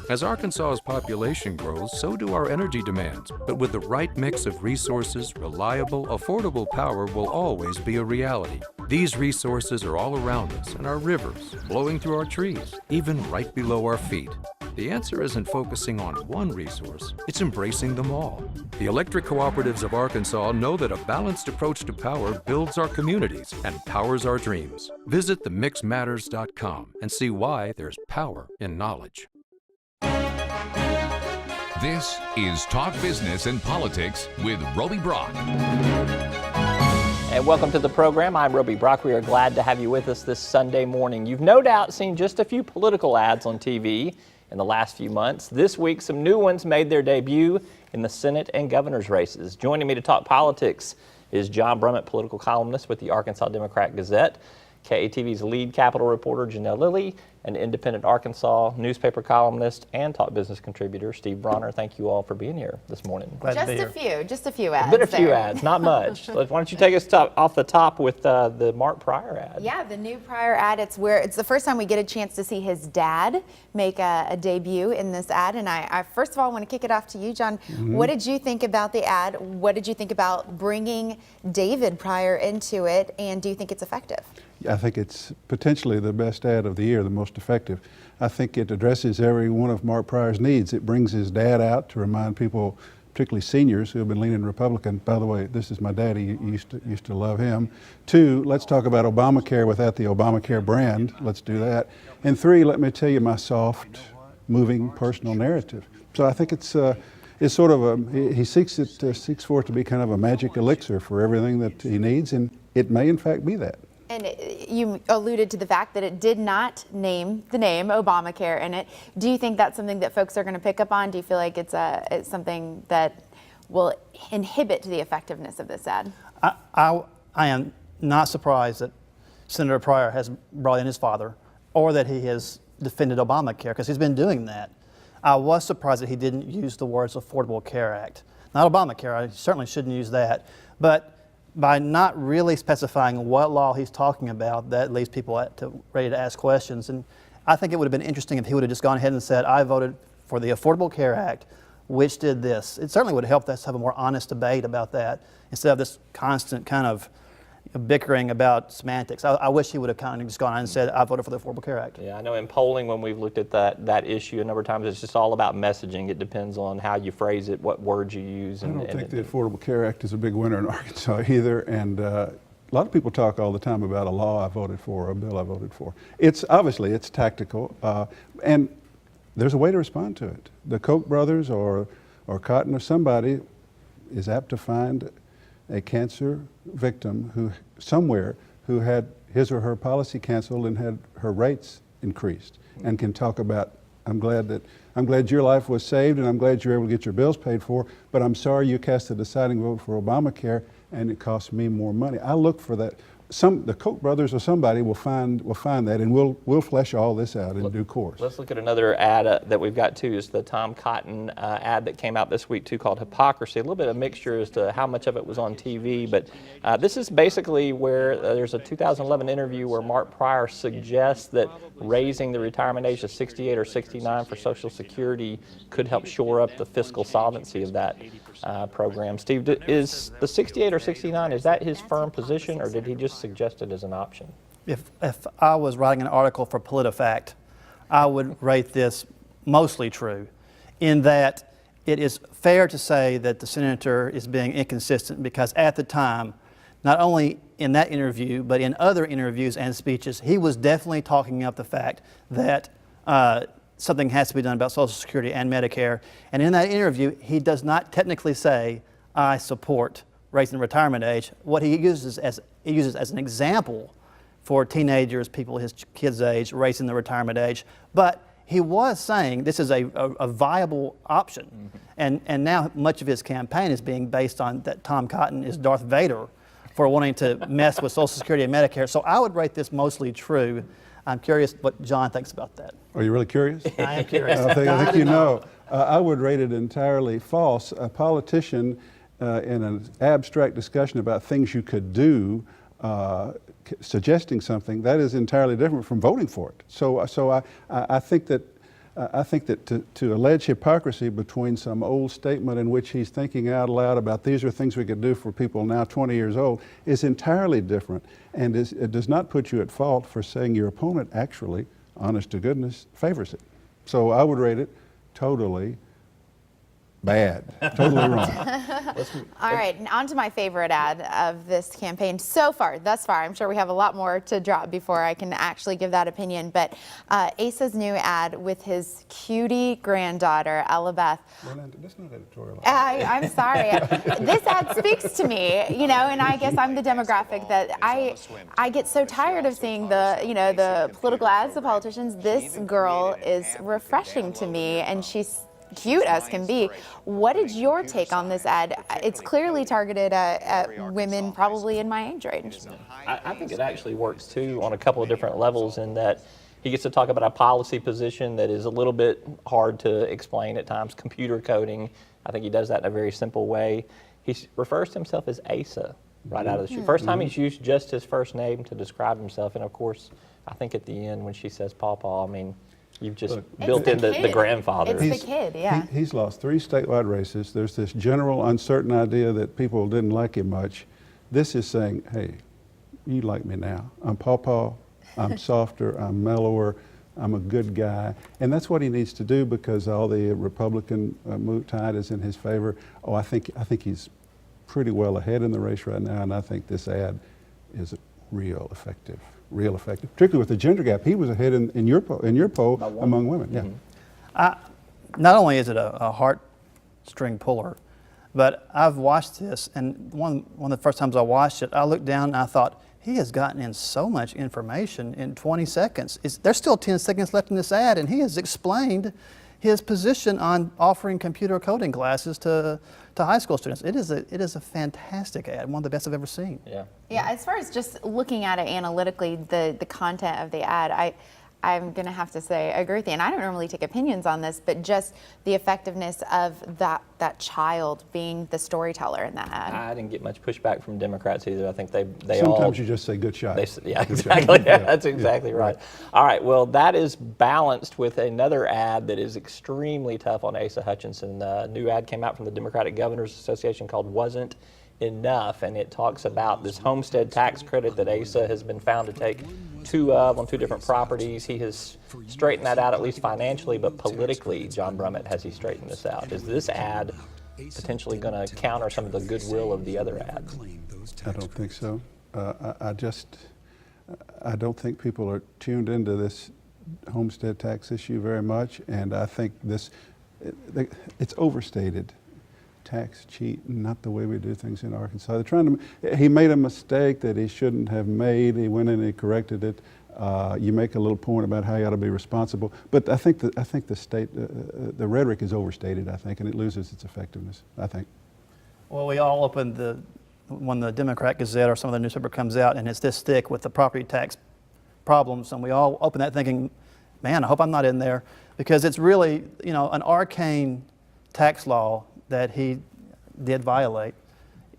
As Arkansas's population grows, so do our energy demands. But with the right mix of resources, reliable, affordable power will always be a reality. These resources are all around us in our rivers, blowing through our trees, even right below our feet. The answer isn't focusing on one resource, it's embracing them all. The electric cooperatives of Arkansas know that a balanced approach to power builds our communities and powers our dreams. Visit themixmatters.com and see why there's power in knowledge. This is Talk Business and Politics with Roby Brock. And welcome to the program. I'm Roby Brock. We are glad to have you with us this Sunday morning. You've no doubt seen just a few political ads on TV in the last few months. This week, some new ones made their debut in the Senate and governor's races. Joining me to talk politics is John Brummett, political columnist with the Arkansas Democrat-Gazette, KATV's lead Capitol reporter, Janelle Lilley, and independent Arkansas newspaper columnist and Talk Business contributor, Steve Brawner. Thank you all for being here this morning. Just a few ads. Been a few ads, not much. Why don't you take us off the top with the Mark Pryor ad? Yeah, the new Pryor ad. It's the first time we get a chance to see his dad make a debut in this ad. And I first of all want to kick it off to you, John. What did you think about the ad? What did you think about bringing David Pryor into it? And do you think it's effective? I think it's potentially the best ad of the year, the most effective. I think it addresses every one of Mark Pryor's needs. It brings his dad out to remind people, particularly seniors who have been leaning Republican. By the way, this is my daddy. You used to love him. 2, let's talk about Obamacare without the Obamacare brand. Let's do that. And 3, let me tell you my soft, moving, personal narrative. So I think it's sort of he seeks for it to be kind of a magic elixir for everything that he needs, and it may in fact be that. And you alluded to the fact that it did not name the name Obamacare in it. Do you think that's something that folks are going to pick up on? Do you feel like it's something that will inhibit the effectiveness of this ad? I am not surprised that Senator Pryor has brought in his father, or that he has defended Obamacare, because he's been doing that. I was surprised that he didn't use the words Affordable Care Act. Not Obamacare, I certainly shouldn't use that. But by not really specifying what law he's talking about, that leaves people ready to ask questions. And I think it would have been interesting if he would have just gone ahead and said, I voted for the Affordable Care Act, which did this. It certainly would have helped us have a more honest debate about that, instead of this constant kind of bickering about semantics. I wish he would have kind of just gone on and said, I voted for the Affordable Care Act. Yeah, I know in polling, when we've looked at that issue a number of times, it's just all about messaging. It depends on how you phrase it, what words you use. I don't think the Affordable Care Act is a big winner in Arkansas either. And a lot of people talk all the time about a law I voted for or a bill I voted for. It's tactical, and there's a way to respond to it. The Koch brothers or Cotton or somebody is apt to find a cancer victim who had his or her policy canceled and had her rates increased, and can talk about, I'm glad your life was saved, and I'm glad you're able to get your bills paid for, but I'm sorry you cast the deciding vote for Obamacare and it cost me more money. I look for that. The Koch brothers or somebody will find that, and we'll flesh all this out in due course. Let's look at another ad that we've got too. Is the Tom Cotton ad that came out this week too, called Hypocrisy. A little bit of mixture as to how much of it was on TV, but this is basically where there's a 2011 interview where Mark Pryor suggests that raising the retirement age to 68 or 69 for Social Security could help shore up the fiscal solvency of that program. Steve, is the 68 or 69, is that his firm position, or did he just suggest it as an option? If I was writing an article for PolitiFact, I would rate this mostly true, in that it is fair to say that the senator is being inconsistent, because at the time, not only in that interview, but in other interviews and speeches, he was definitely talking up the fact that something has to be done about Social Security and Medicare. And in that interview, he does not technically say, I support raising the retirement age. What he uses as an example for teenagers, people his kids' age, raising the retirement age. But he was saying this is a viable option. And now much of his campaign is being based on that Tom Cotton is Darth Vader for wanting to mess with Social Security and Medicare. So I would rate this mostly true. I'm curious what John thinks about that. Are you really curious? I am curious. I think you know. I would rate it entirely false. A politician in an abstract discussion about things you could do, suggesting something, that is entirely different from voting for it. So I think that I think that to allege hypocrisy between some old statement in which he's thinking out loud about these are things we could do for people now 20 years old is entirely different, and it does not put you at fault for saying your opponent actually, honest to goodness, favors it. So I would rate it totally bad, totally wrong. All right, and on to my favorite ad of this campaign so far, thus far. I'm sure we have a lot more to drop before I can actually give that opinion, but Asa's new ad with his cutie granddaughter, Ella Beth. That's not editorial. I'm sorry. This ad speaks to me, you know, and I guess I'm the demographic that I get so tired of seeing the political ads, the politicians. This girl is refreshing to me, and she's cute as can be. What is your take on this ad? It's clearly targeted at women probably in my age range. I think it actually works too on a couple of different levels in that he gets to talk about a policy position that is a little bit hard to explain at times, computer coding. I think he does that in a very simple way. He refers to himself as Asa right out of the chute. First time he's used just his first name to describe himself, and of course, I think at the end when she says Pawpaw, I mean, you've just built in the grandfather. It's the kid, yeah. He's lost 3 statewide races. There's this general uncertain idea that people didn't like him much. This is saying, hey, you like me now. I'm Pawpaw, I'm softer, I'm mellower, I'm a good guy. And that's what he needs to do because all the Republican tide is in his favor. Oh, I think he's pretty well ahead in the race right now, and I think this ad is real effective, particularly with the gender gap. He was ahead in your poll among women. Yeah. Not only is it a heartstring puller, but I've watched this, and one of the first times I watched it, I looked down and I thought, he has gotten in so much information in 20 seconds. There's still 10 seconds left in this ad, and he has explained his position on offering computer coding classes to high school students. It is a fantastic ad, one of the best I've ever seen. Yeah. Yeah, as far as just looking at it analytically, the content of the ad, I'm going to have to say I agree with you. And I don't normally take opinions on this, but just the effectiveness of that child being the storyteller in that ad. I didn't get much pushback from Democrats either. I think they Sometimes all... you just say good shot. Yeah, exactly. Yeah, that's exactly right. All right, well, that is balanced with another ad that is extremely tough on Asa Hutchinson. A new ad came out from the Democratic Governors Association called Wasn't Enough, and it talks about this homestead tax credit that Asa has been found to take two of on 2 different properties. He has straightened that out, at least financially, but politically, John Brummett, has he straightened this out? Is this ad potentially going to counter some of the goodwill of the other ads? I don't think so. I don't think people are tuned into this homestead tax issue very much, and I think it's overstated. Tax cheat, not the way we do things in Arkansas. He made a mistake that he shouldn't have made. He went in and he corrected it. You make a little point about how you ought to be responsible, but I think the rhetoric is overstated. I think, and it loses its effectiveness. I think. Well, we all open when the Democrat Gazette or some other newspaper comes out and it's this thick with the property tax problems, and we all open that thinking, man, I hope I'm not in there, because it's really an arcane tax law that he did violate.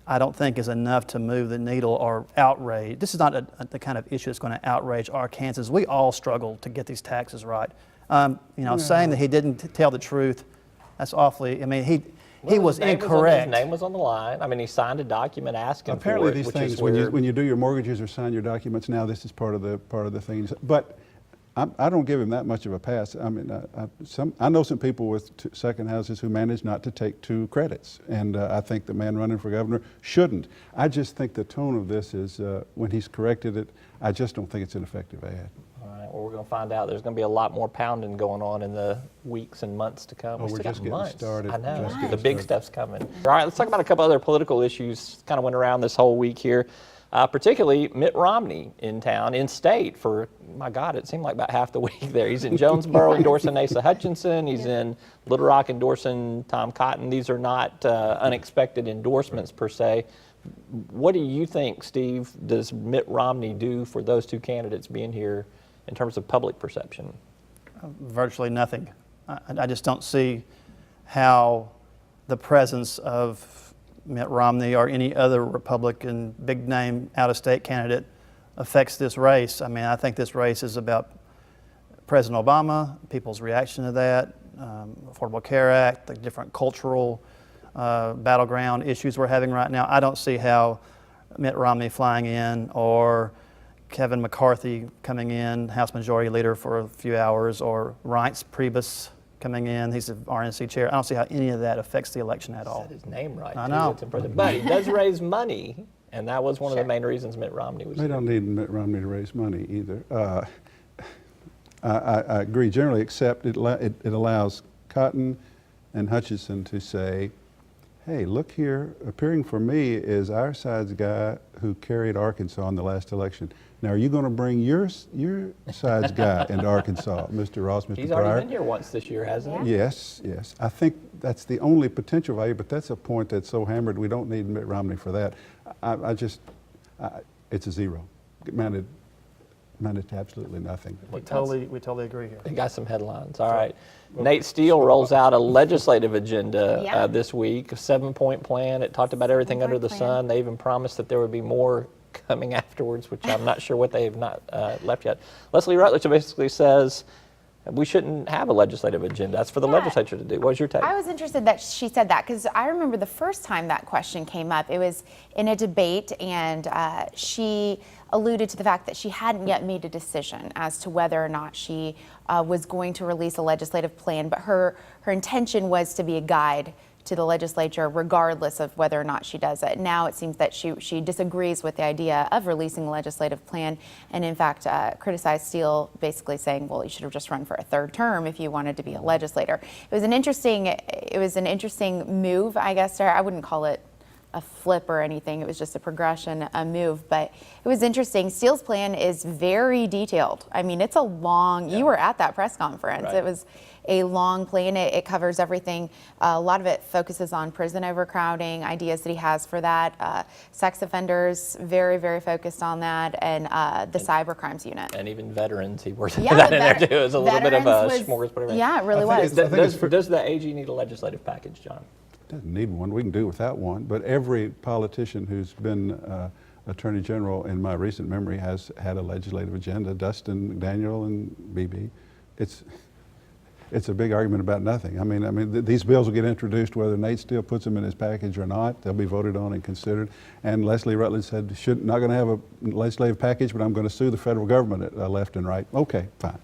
I don't think is enough to move the needle or outrage. This is not the kind of issue that's going to outrage Arkansans. We all struggle to get these taxes right. Saying that he didn't tell the truth, that's awfully, I mean, he was incorrect. His name was on the line. I mean, he signed a document asking Apparently for it, these which things, is weird. when you do your mortgages or sign your documents now, this is part of the things. But I don't give him that much of a pass. I mean, I know some people with second houses who manage not to take 2 credits, and I think the man running for governor shouldn't. I just think the tone of this is, when he's corrected it, I just don't think it's an effective ad. All right, well, we're going to find out. There's going to be a lot more pounding going on in the weeks and months to come. Oh, We we're still just got getting months. started. I know. Just getting The big started. stuff's coming. All right, let's talk about a couple other political issues. Kind of went around this whole week here. Particularly Mitt Romney in town, in state for, my God, it seemed like about half the week there. He's in Jonesboro endorsing Asa Hutchinson. He's in Little Rock endorsing Tom Cotton. These are not unexpected endorsements per se. What do you think, Steve, does Mitt Romney do for those 2 candidates being here in terms of public perception? Virtually nothing. I just don't see how the presence of Mitt Romney or any other Republican big name out-of-state candidate affects this race. I mean, I think this race is about President Obama, people's reaction to that, Affordable Care Act, the different cultural battleground issues we're having right now. I don't see how Mitt Romney flying in or Kevin McCarthy coming in, House Majority Leader for a few hours, or Reince Priebus coming in, he's the RNC chair. I don't see how any of that affects the election at all. Said his name right. I too. know. It's impressive. But he does raise money, and that was one of the main reasons Mitt Romney was They don't need Mitt Romney to raise money either. I agree generally, except it allows Cotton and Hutchinson to say, hey, look here, appearing for me is our side's guy who carried Arkansas in the last election. Now, are you going to bring your side's guy into Arkansas, Mr. Ross, Mr. He's Pryor? already been here once this year, hasn't he? Yes, yes. I think that's the only potential value, but that's a point that's so hammered, we don't need Mitt Romney for that. It's a zero. Mounted to absolutely nothing. We totally agree here. We got some headlines. All right. Nate Steele rolls out a legislative agenda this week, a 7-point plan. It talked about everything under the sun. They even promised that there would be more coming afterwards, which I'm not sure what they have not left yet. Leslie Rutledge basically says we shouldn't have a legislative agenda. That's for the legislature to do. What was your take? I was interested that she said that, because I remember the first time that question came up, it was in a debate, and she alluded to the fact that she hadn't yet made a decision as to whether or not she was going to release a legislative plan, but her intention was to be a guide to the legislature regardless of whether or not she does it. Now it seems that she disagrees with the idea of releasing a legislative plan, and in fact criticized Steele, basically saying, well, you should have just run for a third term if you wanted to be a legislator. It was an interesting move, I guess. I wouldn't call it a flip or anything. It was just a progression, a move, but it was interesting. Steele's plan is very detailed. I mean, it's a long, you were at that press conference. Right. It was a long plan. It covers everything. A lot of it focuses on prison overcrowding, ideas that he has for that. Sex offenders, very, very focused on that, and the cyber crimes unit. And even veterans, he worked Yeah, that in there too. It was a little bit of a veterans smorgasbord. Yeah, it really was. Does the AG need a legislative package, John? Doesn't need one. We can do without one. But every politician who's been Attorney General in my recent memory has had a legislative agenda. Dustin, McDaniel, and BB. It's a big argument about nothing. I mean, these bills will get introduced whether Nate Steele puts them in his package or not. They'll be voted on and considered. And Leslie Rutledge said, not going to have a legislative package, but I'm going to sue the federal government left and right. Okay, fine.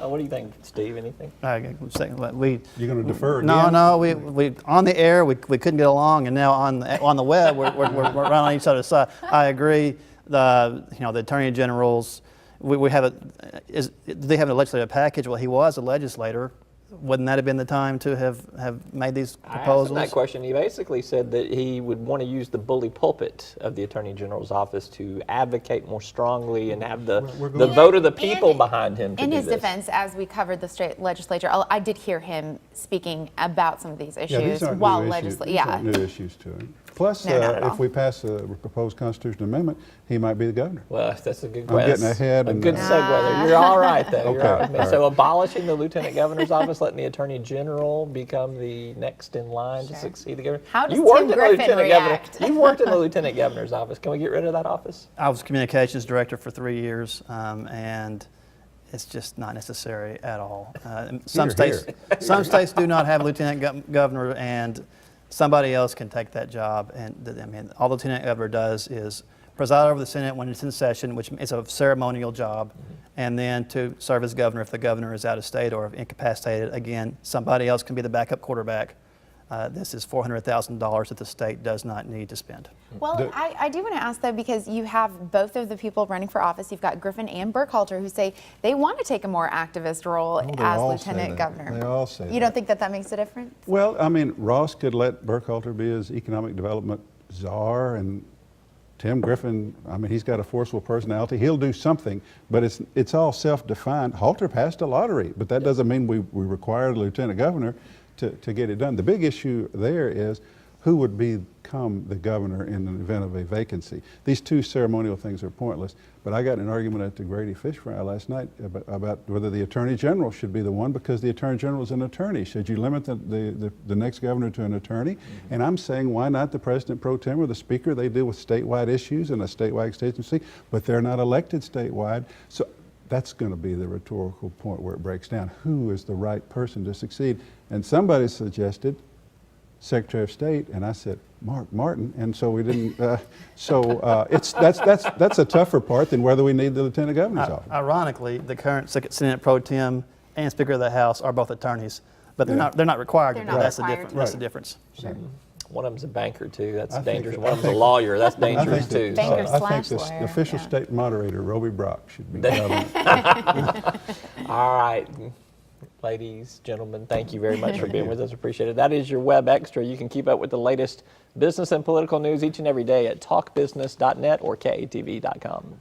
What do you think, Steve? Anything? You're going to defer again? No. We on the air we couldn't get along, and now on the web we're right on each other's side. I agree. The Attorney General's. We have do they have a legislative package? Well, he was a legislator. Wouldn't that have been the time to have made these proposals? I asked him that question. He basically said that he would want to use the bully pulpit of the Attorney General's office to advocate more strongly and have the vote of the people behind him to in do his this. defense, as we covered the state legislature, I did hear him speaking about some of these issues These aren't while new issues. These aren't new issues to him. Plus, No, not at all. if we pass a proposed constitutional amendment, he might be the governor. Well, that's a good I'm question. getting ahead. A And, good segue there. You're all right, though. You're Okay, all right. all right. So abolishing the Lieutenant Governor's office, letting the Attorney General become the next in line to succeed the governor. How does You worked Tim in the Griffin Lieutenant react? Governor. You worked in the Lieutenant Governor's office. Can we get rid of that office? I was communications director for 3 years, and it's just not necessary at all. Some states do not have a lieutenant governor, and somebody else can take that job. And all the lieutenant governor does is preside over the Senate when it's in session, which is a ceremonial job, and then to serve as governor if the governor is out of state or incapacitated. Again, somebody else can be the backup quarterback. This is $400,000 that the state does not need to spend. Well, I do want to ask, though, because you have both of the people running for office. You've got Griffin and Burkhalter, who say they want to take a more activist role they as all say lieutenant that. governor. They all say You that. don't think that makes a difference? Well, I mean, Ross could let Burkhalter be his economic development czar, and Tim Griffin, I mean, he's got a forceful personality. He'll do something, but it's all self-defined. Halter passed a lottery, but that doesn't mean we require the lieutenant governor to get it done. The big issue there is who would become the governor in the event of a vacancy. These two ceremonial things are pointless, but I got in an argument at the Grady Fish Fry last night about whether the Attorney General should be the one, because the Attorney General is an attorney. Should you limit the next governor to an attorney? And I'm saying, why not the President Pro Tem or the Speaker? They deal with statewide issues and a statewide constituency, but they're not elected statewide. So That's going to be the rhetorical point where it breaks down. Who is the right person to succeed? And somebody suggested Secretary of State, and I said, Mark Martin, and so we didn't. That's a tougher part than whether we need the Lieutenant Governor's office. Ironically, the current Senate Pro Tem and Speaker of the House are both attorneys, but they're not required to They're be. not That's the required difference. to. That's the difference. Sure. One of them's a banker too. That's I think dangerous. that- One of them's a lawyer. That's I dangerous think too. that- Banker So. I think slash the lawyer, official yeah. state moderator, Roby Brock, should be governor. All right, ladies, gentlemen, thank you very much for being with us. Appreciate it. That is your Web Extra. You can keep up with the latest business and political news each and every day at talkbusiness.net or katv.com.